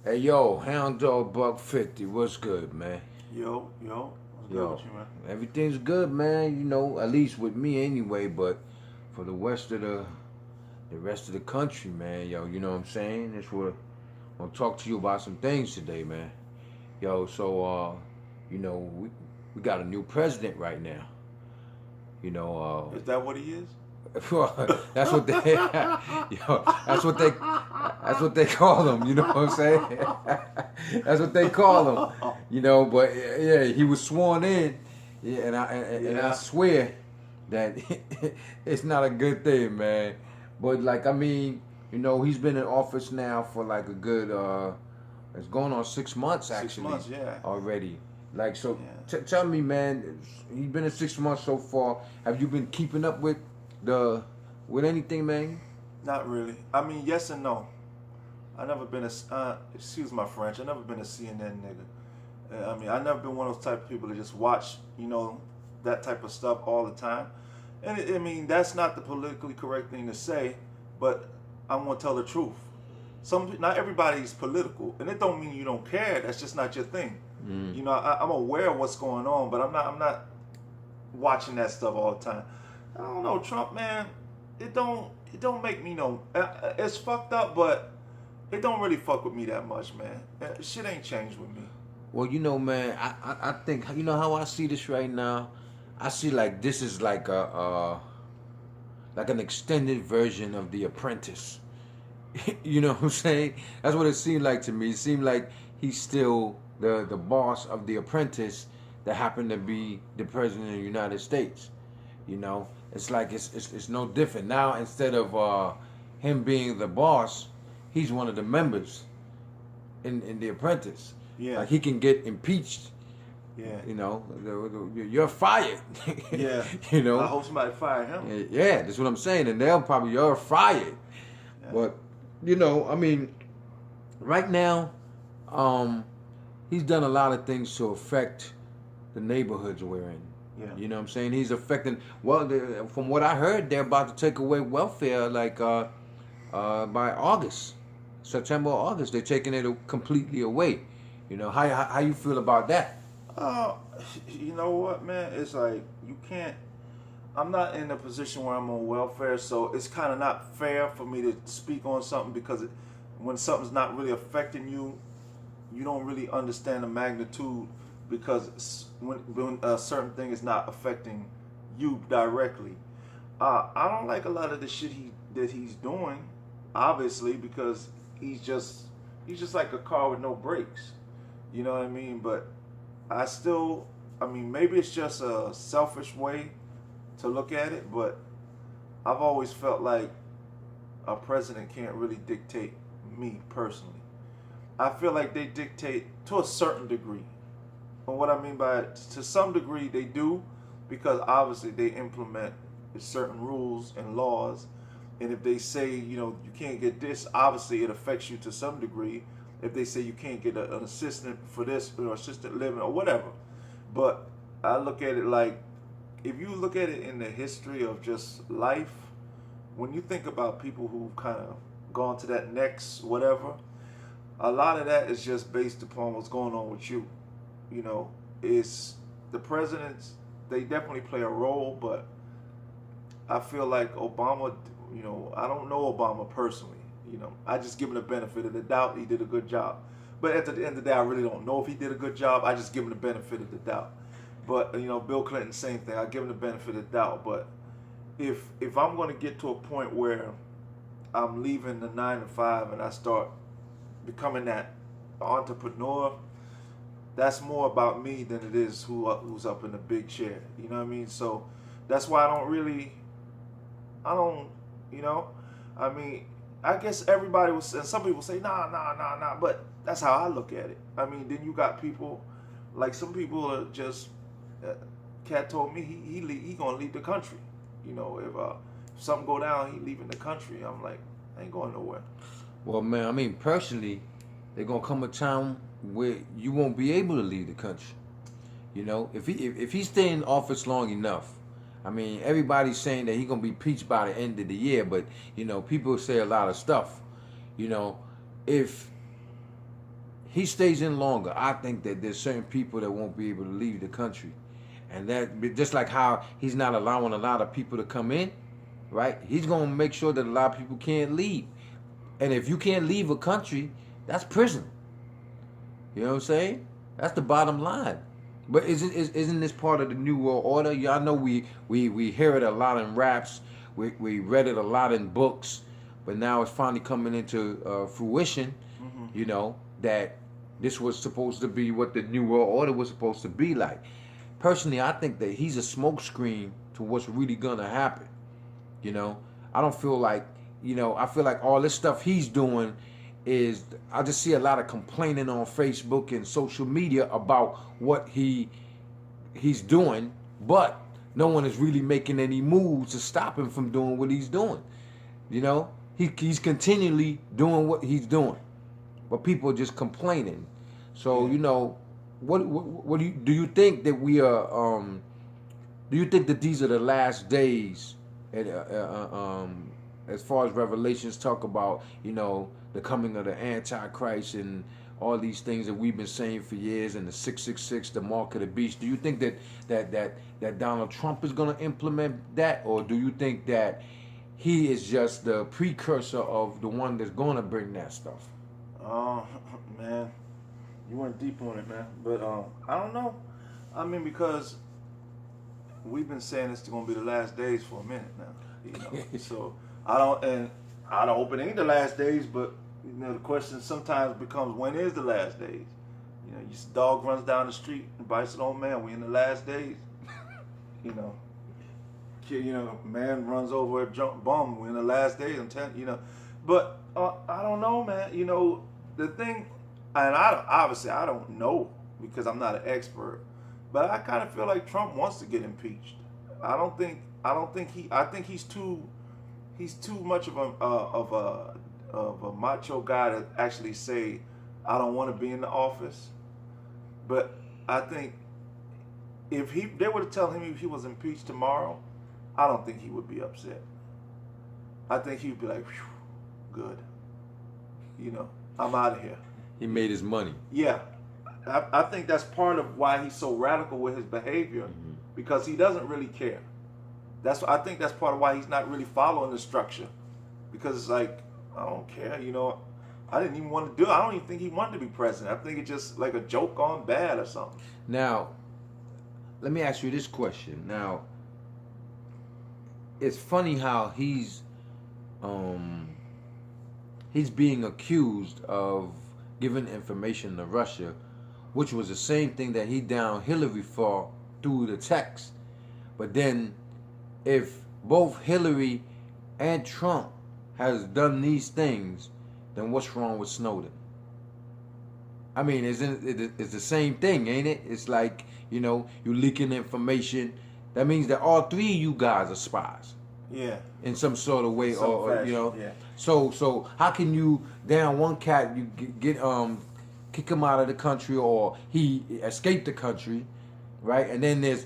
Hey yo, Hound Dog Buck 50, what's good, man? What's good with Yo, you, man? everything's good, man. You know, at least with me anyway. But for the rest of the country, man, yo, you know what I'm saying? That's what I'm gonna talk to you about some things today, man. Yo, so we got a new president right now. You know, Is that what he is? that's what they, yo, that's what they call them. You know what I'm saying? That's what they call them. You know, but yeah, he was sworn in, yeah, and I Yeah. swear that it's not a good thing, man. But like, I mean, he's been in office now for like a good, it's going on 6 months Six actually months, yeah. already. Like, so Yeah. tell me, man, he's been in 6 months so far. Have you been keeping up the with anything, man? Not really. I mean, yes and no. I never been excuse my French, I never been a CNN nigga. I mean, I never been one of those type of people to just watch, that type of stuff all the time. And I mean, that's not the politically correct thing to say, but I'm gonna tell the truth. Not everybody's political, and it don't mean you don't care. That's just not your thing. Mm. I'm aware of what's going on, but I'm not watching that stuff all the time. I don't know, Trump, man. It don't make me know. It's fucked up, but it don't really fuck with me that much, man. Shit ain't changed with me. Well, man, I think how I see this right now. I see like this is like like an extended version of The Apprentice. You know what I'm saying? That's what it seemed like to me. It seemed like he's still the boss of The Apprentice that happened to be the president of the United States. It's like it's no different now. Instead of him being the boss, he's one of the members in The Apprentice. Yeah, Like he can get impeached. yeah, You're fired. yeah. you I know, hope somebody fire him. yeah, that's what I'm saying. And they'll probably you're fired. Yeah, But I mean, right now, um, he's done a lot of things to affect the neighborhoods we're in. yeah. You know what I'm saying? He's affecting. Well, from what I heard, they're about to take away welfare like by August, September or August. They're taking it completely away. How you feel about that? Uh, you know what, man? It's like you can't. I'm not in a position where I'm on welfare, so it's kind of not fair for me to speak on something because when something's not really affecting you, you don't really understand the magnitude because when a certain thing is not affecting you directly. I don't like a lot of the shit that he's doing, obviously, because he's just he's just like a car with no brakes. You know what I mean? But I still, I mean, maybe it's just a selfish way to look at it, but I've always felt like a president can't really dictate me personally. I feel like they dictate to a certain degree. And what I mean by it, to some degree they do, because obviously they implement certain rules and laws. And if they say, you can't get this, obviously it affects you to some degree. If they say you can't get an assistant for this or assistant living or whatever. But I look at it like, if you look at it in the history of just life, when you think about people who've kind of gone to that next whatever, a lot of that is just based upon what's going on with you. You know, it's the presidents, they definitely play a role, but I feel like Obama, I don't know Obama personally. I just give him the benefit of the doubt. He did a good job. But at the end of the day, I really don't know if he did a good job. I just give him the benefit of the doubt. But Bill Clinton, same thing. I give him the benefit of the doubt. But if I'm going to get to a point where I'm leaving the 9 to 5 and I start becoming that entrepreneur, that's more about me than it is who's up in the big chair. You know what I mean? So that's why I don't, you know, I mean, I guess everybody was, and some people say, nah, but that's how I look at it. I mean, then you got people, like some people are just, Cat told me he gonna leave the country. If something go down, he leaving the country. I'm like, I ain't going nowhere. Well, man, I mean, personally, there's gonna come a time where you won't be able to leave the country. If he stay in office long enough, I mean, everybody's saying that he's gonna be impeached by the end of the year, but people say a lot of stuff. You know, if he stays in longer, I think that there's certain people that won't be able to leave the country. And that, just like how he's not allowing a lot of people to come in, right? He's going to make sure that a lot of people can't leave. And if you can't leave a country, that's prison. You know what I'm saying? That's the bottom line. But isn't this part of the New World Order? Y'all know we hear it a lot in raps. We read it a lot in books. But now it's finally coming into fruition, you know, that this was supposed to be what the New World Order was supposed to be like. Personally, I think that he's a smokescreen to what's really going to happen. You know, I don't feel like, you know, I feel like all this stuff he's doing is, I just see a lot of complaining on Facebook and social media about what he's doing, but no one is really making any moves to stop him from doing what he's doing. You know, he's continually doing what he's doing, but people are just complaining. So, you know, what do you think that we are? Do you think that these are the last days? As far as Revelations talk about, you know, the coming of the Antichrist and all these things that we've been saying for years, and the 666, the mark of the beast. Do you think that Donald Trump is going to implement that, or do you think that he is just the precursor of the one that's going to bring that stuff? Oh, man, you went deep on it, man. But I don't know. I mean, because we've been saying it's going to be the last days for a minute now. You know? So I don't hope it ain't the last days, but you know, the question sometimes becomes, when is the last days? You know, your dog runs down the street and bites an old man. We in the last days. You know, man runs over a drunk bum. We're in the last days. I'm telling you, know. But I don't know, man. You know, the thing, and obviously I don't know because I'm not an expert, but I kind of feel like Trump wants to get impeached. I think he's too much of a macho guy to actually say, I don't want to be in the office. But I think if they were to tell him if he was impeached tomorrow, I don't think he would be upset. I think he'd be like, good. You know, I'm out of here. He made his money. Yeah. I think that's part of why he's so radical with his behavior, because he doesn't really care. I think that's part of why he's not really following the structure, because it's like, I don't care, you know. I didn't even want to do it. I don't even think he wanted to be president. I think it's just like a joke gone bad or something. Now, let me ask you this question. Now, it's funny how he's being accused of giving information to Russia, which was the same thing that he downed Hillary for through the text. But then, if both Hillary and Trump has done these things, then what's wrong with Snowden? I mean, it's the same thing, ain't it? It's like, you know, you leaking information. That means that all three of you guys are spies. Yeah. In some sort of way, or you know. Yeah. So how can you down one cat, you get kick him out of the country, or he escaped the country, right? And then there's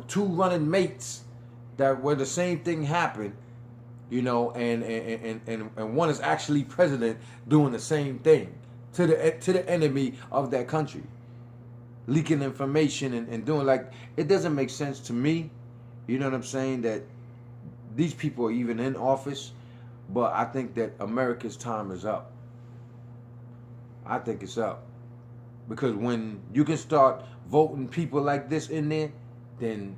two running mates that where the same thing happened, you know, and one is actually president doing the same thing to the enemy of that country, leaking information and doing, like, it doesn't make sense to me. You know what I'm saying? That these people are even in office, but I think that America's time is up. I think it's up. Because when you can start voting people like this in there, then,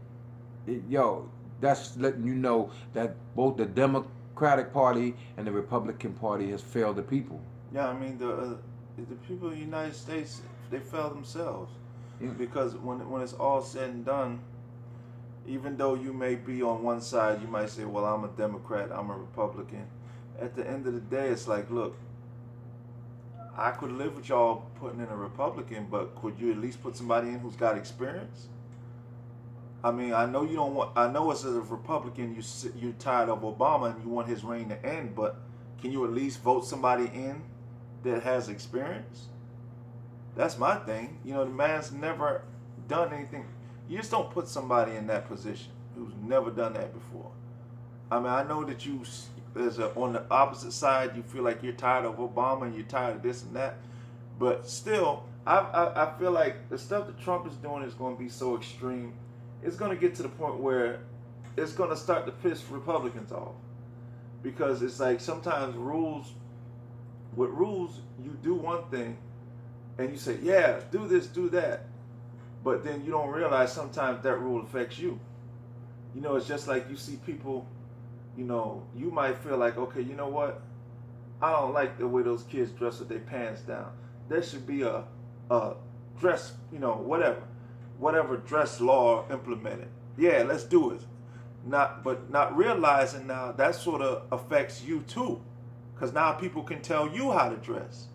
that's letting you know that both the Democratic Party and the Republican Party has failed the people. Yeah, I mean, the people of the United States, they fail themselves. Yeah. Because when it's all said and done, even though you may be on one side, you might say, well, I'm a Democrat, I'm a Republican. At the end of the day, it's like, look, I could live with y'all putting in a Republican, but could you at least put somebody in who's got experience? I mean, I know you don't want, I know as a Republican, you're tired of Obama and you want his reign to end, but can you at least vote somebody in that has experience? That's my thing. You know, the man's never done anything. You just don't put somebody in that position who's never done that before. I mean, I know that on the opposite side, you feel like you're tired of Obama and you're tired of this and that. But still, I feel like the stuff that Trump is doing is going to be so extreme. It's going to get to the point where it's going to start to piss Republicans off. Because it's like sometimes with rules, you do one thing and you say, yeah, do this, do that. But then you don't realize sometimes that rule affects you. You know, it's just like you see people, you know, you might feel like, okay, you know what? I don't like the way those kids dress with their pants down. There should be a dress, you know, whatever dress law implemented. Yeah, let's do it. Not realizing now that sort of affects you too. Because now people can tell you how to dress.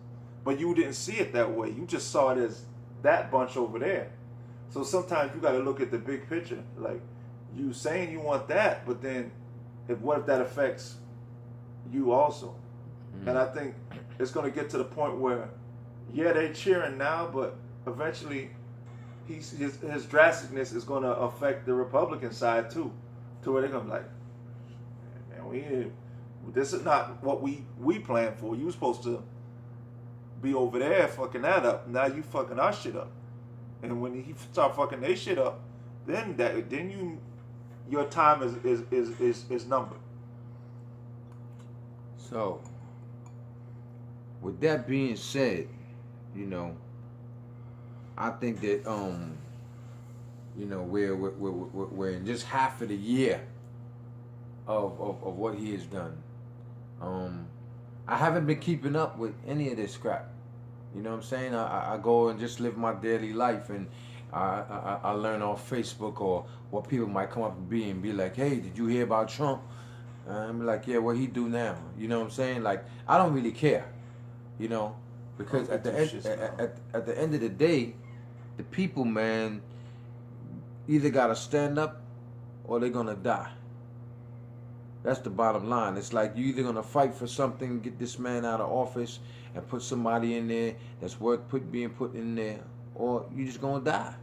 But you didn't see it that way. You just saw it as that bunch over there. So sometimes you got to look at the big picture. Like, you saying you want that, but then what if that affects you also? Mm-hmm. And I think it's going to get to the point where, yeah, they're cheering now, but eventually his drasticness is going to affect the Republican side too, to where they're going to be like, man, this is not what we planned for. You were supposed to be over there fucking that up. Now you fucking our shit up. And when he start fucking their shit up, then your time is numbered. So, with that being said, you know, I think that you know, we're in just half of the year of what he has done. I haven't been keeping up with any of this crap. You know what I'm saying? I go and just live my daily life, and I learn off Facebook or what people might come up and be like, hey, did you hear about Trump? I'm like, yeah, what he do now? You know what I'm saying? Like, I don't really care, you know, because at the end of the day, the people, man, either gotta stand up or they're gonna die. That's the bottom line. It's like you either gonna fight for something, get this man out of office, and put somebody in there that's worth being put in there, or you just gonna die.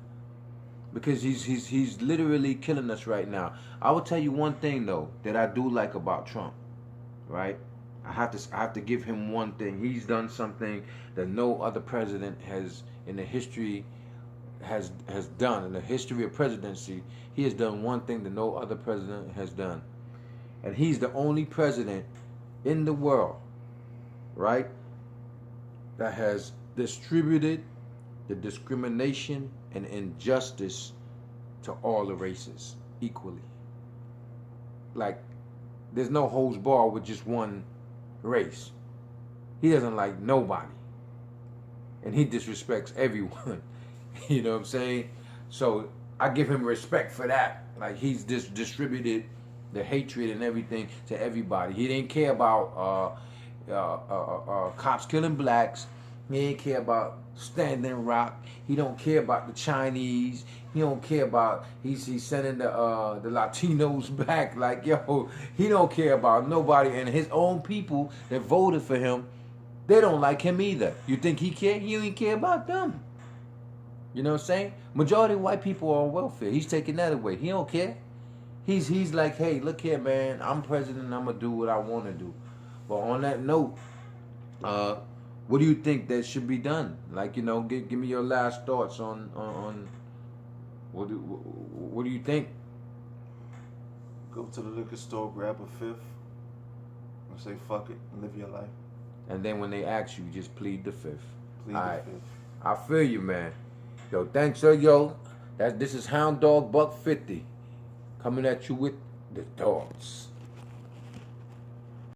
Because he's literally killing us right now. I will tell you one thing though that I do like about Trump, right? I have to give him one thing. He's done something that no other president has in the history has done. In the history of presidency, he has done one thing that no other president has done. And he's the only president in the world, right, that has distributed the discrimination and injustice to all the races equally. Like, there's no holds barred with just one race. He doesn't like nobody. And he disrespects everyone. You know what I'm saying? So I give him respect for that. Like, he's just distributed the hatred and everything to everybody. He didn't care about cops killing blacks. He didn't care about Standing Rock. He don't care about the Chinese. He don't care about he's sending the Latinos back. Like, yo, he don't care about nobody. And his own people that voted for him, they don't like him either. You think he care? He don't care about them. You know what I'm saying? Majority of white people are on welfare. He's taking that away. He don't care. He's like, hey, look here, man. I'm president. I'm gonna do what I want to do. But on that note, what do you think that should be done? Like, you know, give me your last thoughts on what do you think? Go to the liquor store, grab a fifth, and say fuck it, and live your life. And then when they ask you, just plead the fifth. Plead the fifth. I feel you, man. Yo, thanks, sir. Yo, this is Hound Dog Buck 50 coming at you with the thoughts.